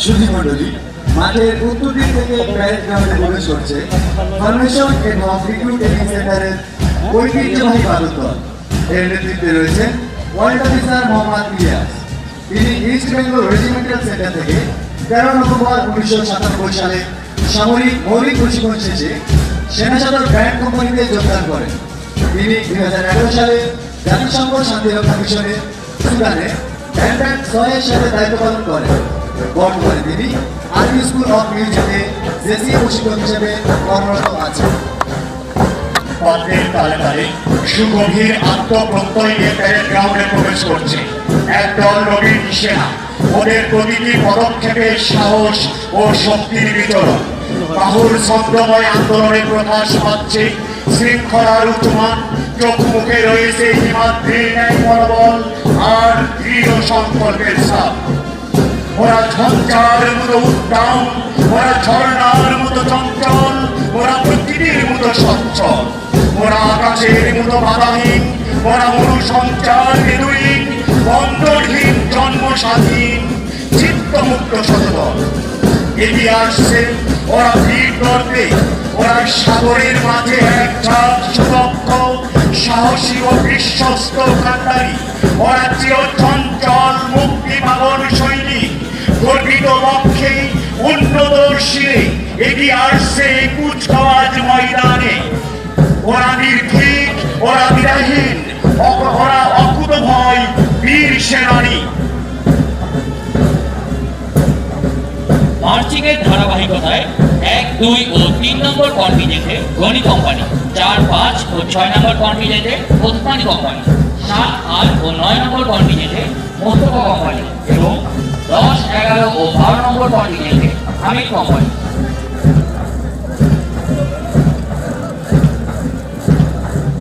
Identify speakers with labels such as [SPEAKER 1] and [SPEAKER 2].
[SPEAKER 1] সুধী মণ্ডলী, মাঠের উত্তর দিক থেকে প্যারেড গ্রাউন্ডে প্রবেশ করছে ফরমেশন এবং রিক্রুট ট্রেনিং সেন্টারের ঐতিহ্যবাহী বালক দল। এর নেতৃত্বে রয়েছেন ওয়ার্ল্ড অফিসার মোহাম্মদ ইলিয়াস। তিনি ইস্ট বেঙ্গল রেজিমেন্টাল সেন্টার থেকে 13 নভেম্বর 1997 সালে সামরিক মৌলিক প্রশিক্ষণ শেষে সেনা সদর ব্যান্ড কোম্পানিতে যোগদান করেন। তিনি 2011 সালে জাতিসংঘ শান্তিরক্ষা মিশনে সুদানে ব্যান্ড 6 সালে দায়িত্ব পালন করেন। বর্তমানে তিনি আর্মি স্কুল অফ মিউজিকে দেশীয় প্রশিক্ষক হিসেবে কর্মরত আছেন।
[SPEAKER 2] পদ্মের তালে তালে সুগভীর আত্মপ্রত্যয় নিয়ে প্যারেড গ্রাউন্ডে প্রবেশ করছে একদল নবীন সেনা। ওদের প্রতিটি পদক্ষেপে সাহস ও শক্তির বিতরণ। বাহুর ছন্দময় আন্দোলনের প্রকাশ পাচ্ছে শৃঙ্খলার উচ্চমান। চোখ মুখে রয়েছে হিমাদ্রির ন্যায় মনোবল আর দৃঢ় সংকল্পের ছাপ। ওরা ঝঞ্ঝার মতো উদ্দাম, ওরা ঝর্ণার মতো চঞ্চল, ওরা পৃথিবীর মতো সচ্ছল, ওরা আকাশের মতো বাধাহীন, ওরা মনুসঞ্চার নিরুহীন, বন্দরহীন, জন্ম স্বাধীন, চিত্তমুক্ত সচেতন। এগিয়ে আসছে ওরা ভিড় করবে, ওরা সাগরের মাঝে এক ঝাঁক সুদক্ষ, সাহসী ও বিশ্বস্ত কান্ডারি। ওরা চিরচঞ্চল মুক্তি পাগল সৈনিক। গর্বিত লক্ষ্যে উন্নত শিরে এগিয়ে আসছে কুচকাওয়াজ ময়দানে। ওরা নির্ভীক, ওরা বিরাহীন, ওরা অকুত ভয় বীর সেনানী।
[SPEAKER 3] মার্চিং এর ধারাবাহিকতায় 1, 2 ও 3 নম্বর কন্টিজেন্টে গনি কোম্পানি, 4, 5 ও 6 নম্বর কন্টিজেন্টে ওসমানী কোম্পানি, 7, 8 ও 9 নম্বর কন্টিজেন্টে মোস্তফা কোম্পানি এবং 10, 11 ও 12 নম্বর কন্টিজেন্টে হামিদ কোম্পানি।